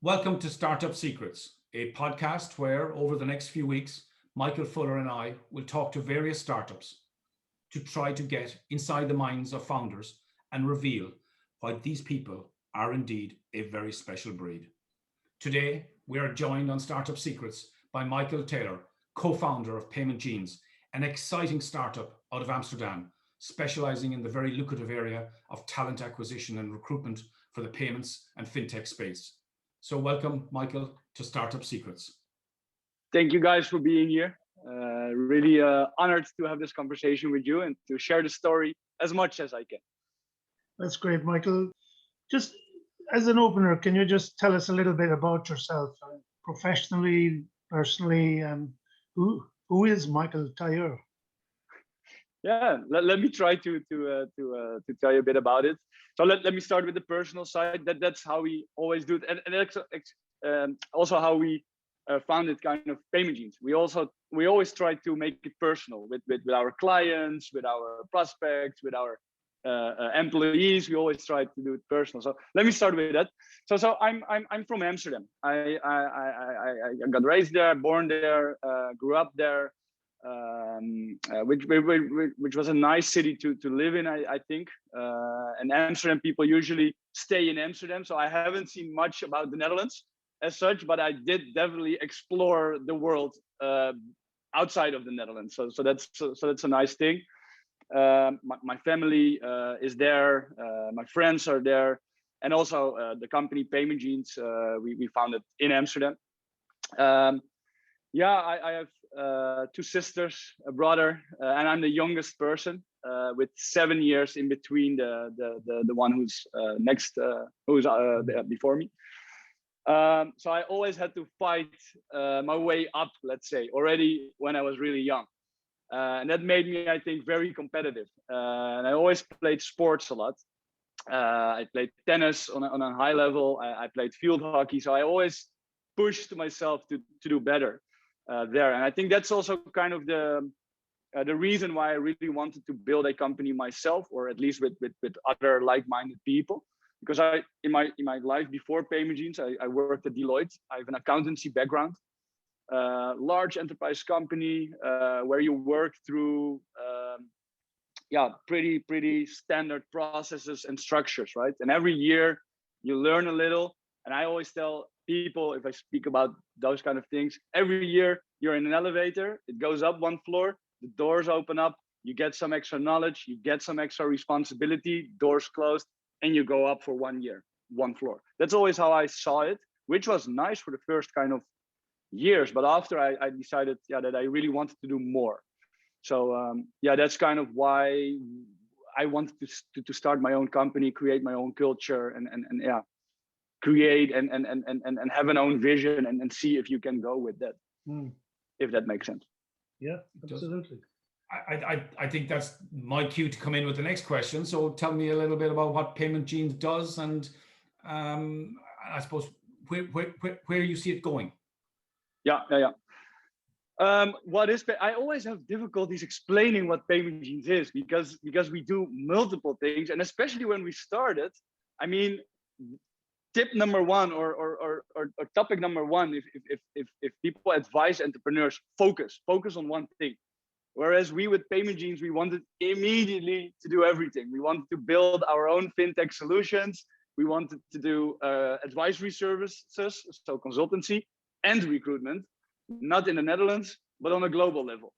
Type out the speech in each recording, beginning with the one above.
Welcome to Startup Secrets, a podcast where, over the next few weeks, Michael Fuller and I will talk to various startups to try to get inside the minds of founders and reveal why these people are indeed a very special breed. Today, we are joined on Startup Secrets by Michael Tailleur, co-founder of PaymentGenes, an exciting startup out of Amsterdam, specializing in the very lucrative area of talent acquisition and recruitment for the payments and fintech space. So welcome, Michael, to Startup Secrets. Thank you guys for being here. Really honored to have this conversation with you and to share the story as much as I can. That's great, Michael. Just as an opener, can you just tell us a little bit about yourself, professionally, personally, and who is Michael Tailleur? Yeah, let me try to tell you a bit about it. So let me start with the personal side. That's how we always do it, and that's also how we founded kind of PaymentGenes. We always try to make it personal with our clients, with our prospects, with our employees. We always try to do it personal. So let me start with that. So I'm from Amsterdam. I got raised there, born there, grew up there. Which was a nice city to live in, I think. And Amsterdam people usually stay in Amsterdam, so I haven't seen much about the Netherlands as such, but I did definitely explore the world outside of the Netherlands. So that's a nice thing. My family is there, my friends are there, and also the company PaymentGenes we founded in Amsterdam. I have two sisters, a brother, and I'm the youngest person with 7 years in between the one who's before me. So I always had to fight my way up, let's say, already when I was really young. And that made me, I think, very competitive. And I always played sports a lot. I played tennis on a high level. I played field hockey. So I always pushed myself to do better. There, and I think that's also kind of the reason why I really wanted to build a company myself, or at least with other like-minded people. Because in my life before PaymentGenes, I worked at Deloitte. I have an accountancy background, large enterprise company where you work through pretty standard processes and structures, right? And every year you learn a little. And I always tell people, if I speak about those kind of things, every year you're in an elevator, it goes up one floor, the doors open up, you get some extra knowledge, you get some extra responsibility, doors closed, and you go up for 1 year, one floor. That's always how I saw it, which was nice for the first kind of years. But after I decided that I really wanted to do more. So that's kind of why I wanted to start my own company, create my own culture, and create and have an own vision and see if you can go with that, if that makes sense. Yeah, absolutely. I think that's my cue to come in with the next question. So tell me a little bit about what PaymentGenes does, and I suppose where you see it going. What is I always have difficulties explaining what PaymentGenes is because we do multiple things, and especially when we started, I mean, tip number one or topic number one, if people advise entrepreneurs, focus on one thing. Whereas we with PaymentGenes, we wanted immediately to do everything. We wanted to build our own fintech solutions. We wanted to do advisory services, so consultancy and recruitment, not in the Netherlands, but on a global level.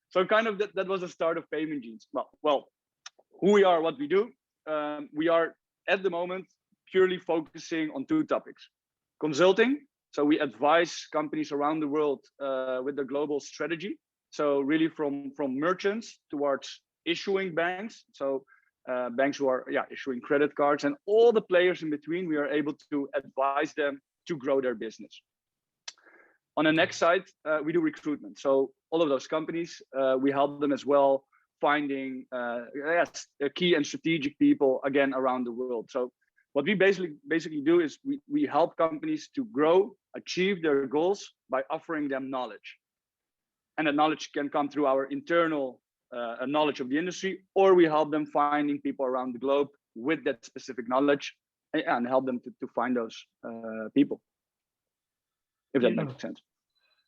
So kind of that was the start of PaymentGenes. Well, who we are, what we do. We are at the moment purely focusing on two topics: consulting. So we advise companies around the world with the global strategy. So really from merchants towards issuing banks. So banks who are issuing credit cards, and all the players in between, we are able to advise them to grow their business. On the next side, we do recruitment. So all of those companies, we help them as well finding key and strategic people, again, around the world. So what we basically do is we help companies to grow, achieve their goals by offering them knowledge. And that knowledge can come through our internal knowledge of the industry, or we help them finding people around the globe with that specific knowledge and help them to find those people. if that Yeah. makes sense.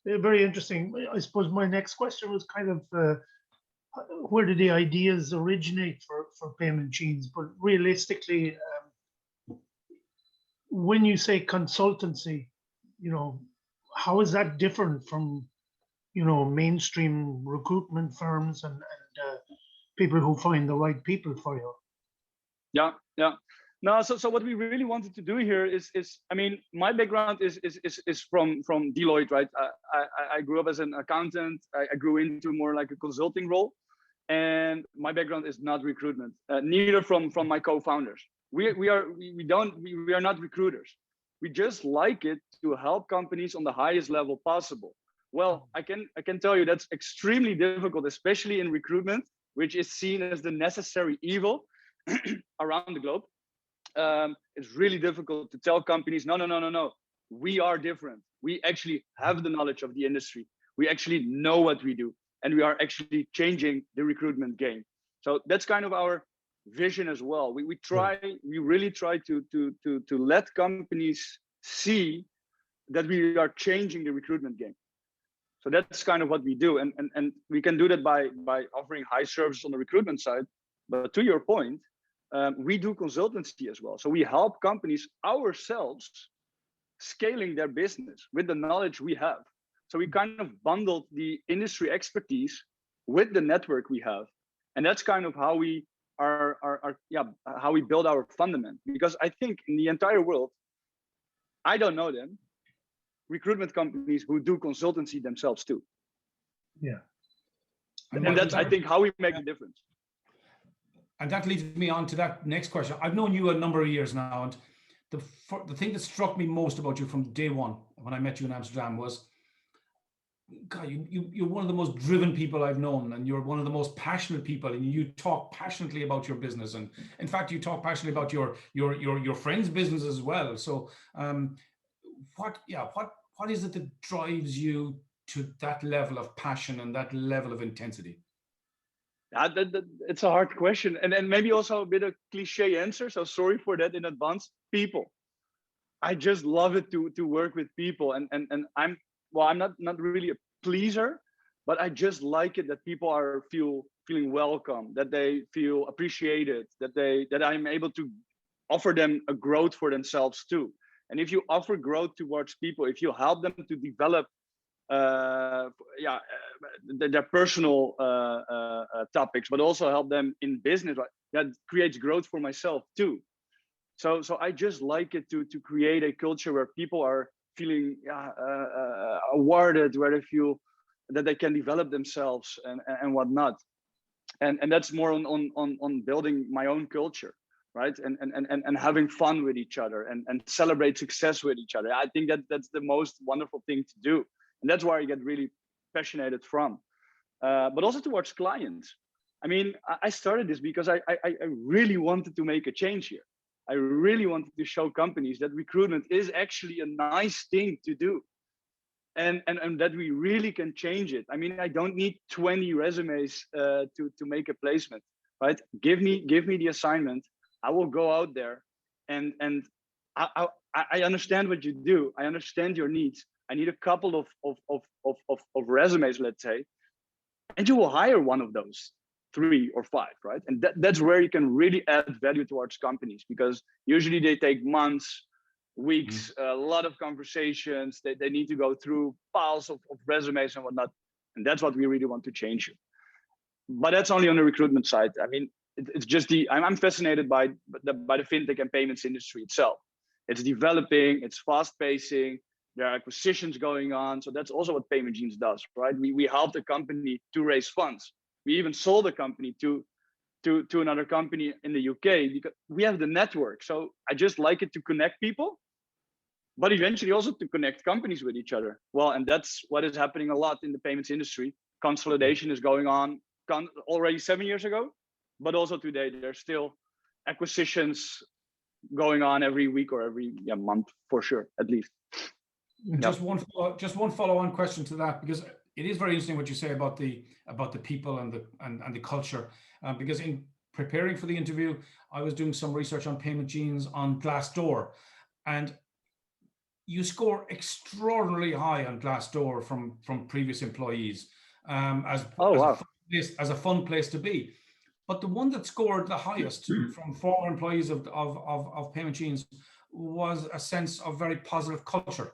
Very interesting. I suppose my next question was kind of where did the ideas originate for PaymentGenes? But realistically, when you say consultancy, how is that different from, mainstream recruitment firms and people who find the right people for you? Yeah. No, so what we really wanted to do here is I mean, my background is from Deloitte, right? I grew up as an accountant. I grew into more like a consulting role, and my background is not recruitment. Neither from my co-founders. We are not recruiters. We just like it to help companies on the highest level possible. Well, I can tell you that's extremely difficult, especially in recruitment, which is seen as the necessary evil around the globe. It's really difficult to tell companies, no. We are different. We actually have the knowledge of the industry. We actually know what we do, and we are actually changing the recruitment game. So that's kind of our vision as well. We really try to let companies see that we are changing the recruitment game. So that's kind of what we do, and we can do that by offering high services on the recruitment side. But to your point, we do consultancy as well. So we help companies ourselves scaling their business with the knowledge we have. So we kind of bundled the industry expertise with the network we have, and that's kind of how we how we build our fundament. Because I think in the entire world, I don't know them, recruitment companies who do consultancy themselves too. Yeah, and that's I think how we make the difference. And that leads me on to that next question. I've known you a number of years now, and the thing that struck me most about you from day one when I met you in Amsterdam was, God, you're one of the most driven people I've known, and you're one of the most passionate people, and you talk passionately about your business, and in fact, you talk passionately about your friends' business as well. So, what is it that drives you to that level of passion and that level of intensity? It's a hard question, and maybe also a bit of cliche answer, so sorry for that in advance. People, I just love it to work with people, and I'm not really a pleaser, but I just like it that people are feeling welcome, that they feel appreciated, that I'm able to offer them a growth for themselves too. And if you offer growth towards people, if you help them to develop their personal topics, but also help them in business, that creates growth for myself too. So I just like it to create a culture where people are feeling awarded, where they feel that they can develop themselves and whatnot. And that's more on building my own culture, right? And having fun with each other and celebrate success with each other. I think that's the most wonderful thing to do. And that's where I get really passionate from. But also towards clients. I mean, I started this because I really wanted to make a change here. I really wanted to show companies that recruitment is actually a nice thing to do. And that we really can change it. I mean, I don't need 20 resumes to make a placement, right? Give me the assignment. I will go out there and I understand what you do. I understand your needs. I need a couple of resumes, let's say, and you will hire one of those 3 or 5, right? And that's where you can really add value towards companies, because usually they take months, weeks, a lot of conversations. They need to go through piles of resumes and whatnot. And that's what we really want to change. But that's only on the recruitment side. I mean, it's just I'm fascinated by the fintech and payments industry itself. It's developing, it's fast pacing, there are acquisitions going on. So that's also what PaymentGenes does, right? We helped a company to raise funds. We even sold a company to another company in the UK because we have the network. So I just like it to connect people, but eventually also to connect companies with each other. Well, and that's what is happening a lot in the payments industry. Consolidation is going on already 7 years ago, but also today there's still acquisitions going on every week or every month for sure, at least. Just one follow-on question to that, because it is very interesting what you say about the people and the culture. Because in preparing for the interview, I was doing some research on PaymentGenes on Glassdoor, and you score extraordinarily high on Glassdoor from previous employees, Oh, wow. as a fun place to be. But the one that scored the highest from former employees of PaymentGenes was a sense of very positive culture,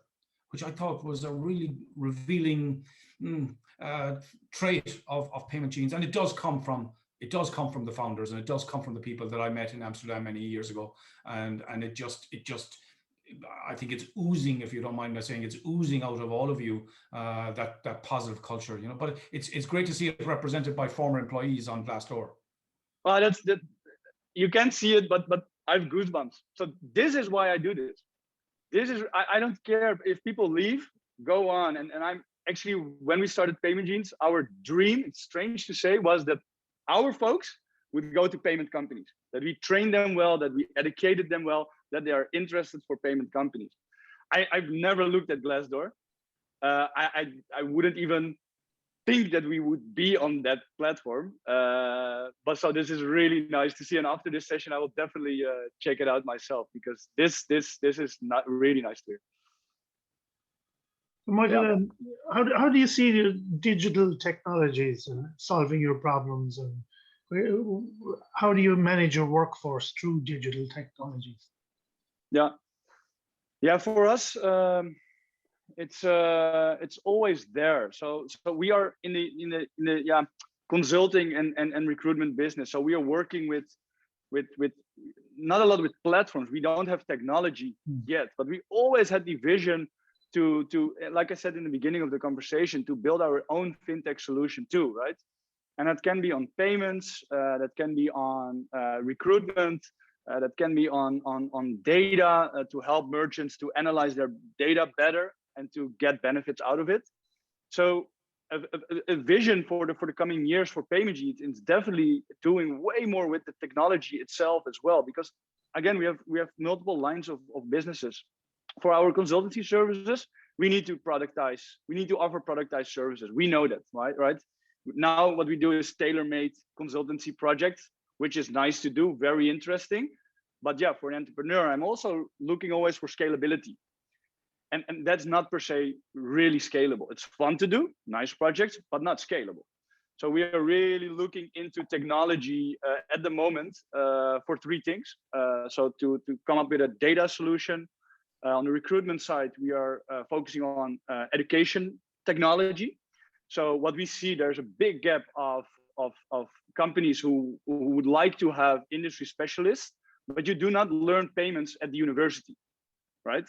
which I thought was a really revealing trait of PaymentGenes. And it does come from the founders, and it does come from the people that I met in Amsterdam many years ago. And it just I think it's oozing, if you don't mind me saying, it's oozing out of all of you, that positive culture, you know. But it's great to see it represented by former employees on Glassdoor. Well, that's that. You can't see it, but I have goosebumps. So this is why I do this. This is I don't care if people leave, go on. And I'm actually, when we started PaymentGenes, our dream, it's strange to say, was that our folks would go to payment companies, that we trained them well, that we educated them well, that they are interested for payment companies. I've never looked at Glassdoor. I wouldn't even think that we would be on that platform. But so this is really nice to see. And after this session, I will definitely check it out myself, because this is not really nice to hear. Michael, yeah. How do you see the digital technologies and solving your problems, and how do you manage your workforce through digital technologies? Yeah, for us, it's always there. So we are in the consulting and recruitment business. So we are working with not a lot with platforms. We don't have technology yet, but we always had the vision to, like I said in the beginning of the conversation, to build our own fintech solution too, right? And that can be on payments, that can be on recruitment, that can be on data, to help merchants to analyze their data better and to get benefits out of it. So a vision for the coming years for PaymentGenes is definitely doing way more with the technology itself as well, because again, we have multiple lines of businesses. For our consultancy services, we need to productize, we need to offer productized services. We know that, right? Now what we do is tailor-made consultancy projects, which is nice to do, very interesting. But yeah, for an entrepreneur, I'm also looking always for scalability. And that's not per se really scalable. It's fun to do, nice projects, but not scalable. So we are really looking into technology at the moment for three things. So to come up with a data solution. On the recruitment side, we are focusing on education technology. So what we see, there's a big gap of companies who would like to have industry specialists, but you do not learn payments at the university, right?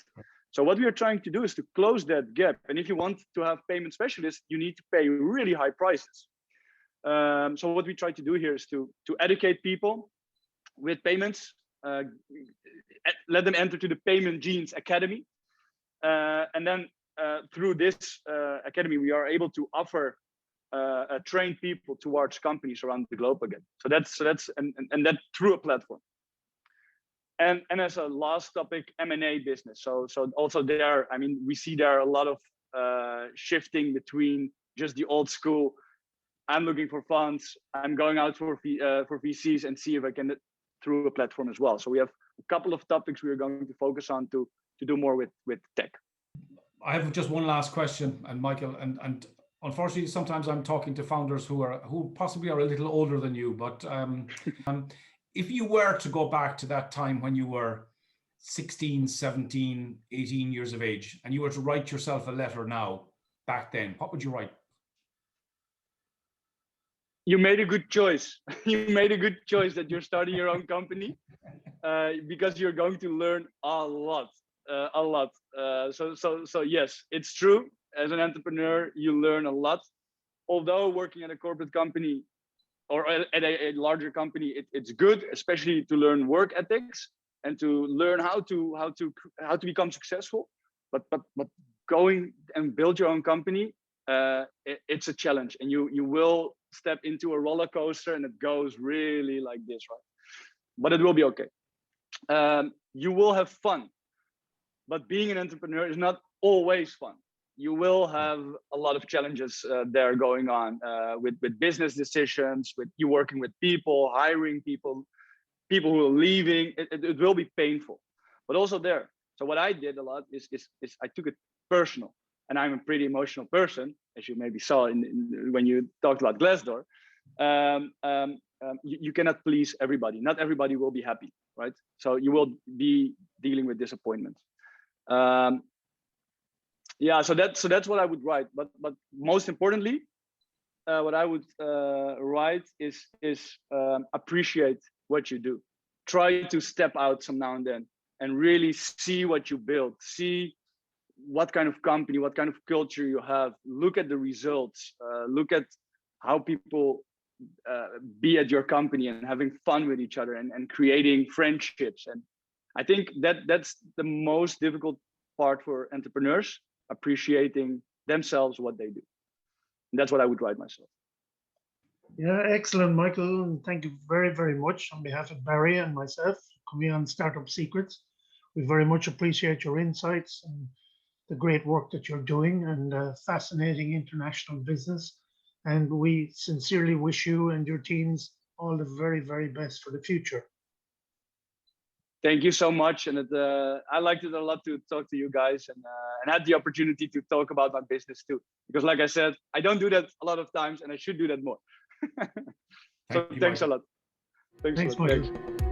So what we are trying to do is to close that gap. And if you want to have payment specialists, you need to pay really high prices. So what we try to do here is to educate people with payments, let them enter to the PaymentGenes Academy. And then through this academy, we are able to offer train people towards companies around the globe again. So that's and that through a platform. And as a last topic, M&A business. So also there, I mean, we see there a lot of shifting between just the old school. I'm looking for funds. I'm going out for VCs and see if I can through a platform as well. So we have a couple of topics we are going to focus on to do more with tech. I have just one last question, and Michael, and unfortunately, sometimes I'm talking to founders who possibly are a little older than you, but if you were to go back to that time when you were 16, 17, 18 years of age, and you were to write yourself a letter now, back then, what would you write? You made a good choice. You made a good choice that you're starting your own company, because you're going to learn a lot. So yes, it's true. As an entrepreneur, you learn a lot. Although working at a corporate company or at a larger company, it's good, especially to learn work ethics and to learn how to become successful. But going and build your own company, it's a challenge, and you will step into a roller coaster, and it goes really like this, right? But it will be okay. You will have fun, but being an entrepreneur is not always fun. You will have a lot of challenges there going on with business decisions, with you working with people, hiring people who are leaving. It will be painful, but also there So what I did a lot is I took it personal, and I'm a pretty emotional person, as you maybe saw when you talked about Glassdoor. You cannot please everybody. Not everybody will be happy, right? So you will be dealing with disappointment. Yeah, so that's what I would write. But most importantly, what I would write is appreciate what you do. Try to step out some now and then and really see what you build. See what kind of company, what kind of culture you have. Look at the results. Look at how people be at your company and having fun with each other and creating friendships. And I think that's the most difficult part for entrepreneurs, appreciating themselves, what they do. And that's what I would write myself. Yeah, excellent, Michael. And thank you very, very much on behalf of Barry and myself coming on Startup Secrets. We very much appreciate your insights and the great work that you're doing and fascinating international business. And we sincerely wish you and your teams all the very, very best for the future. Thank you so much. And I liked it a lot to talk to you guys and had the opportunity to talk about my business too. Because like I said, I don't do that a lot of times and I should do that more. So thanks a lot. Thanks, Michael.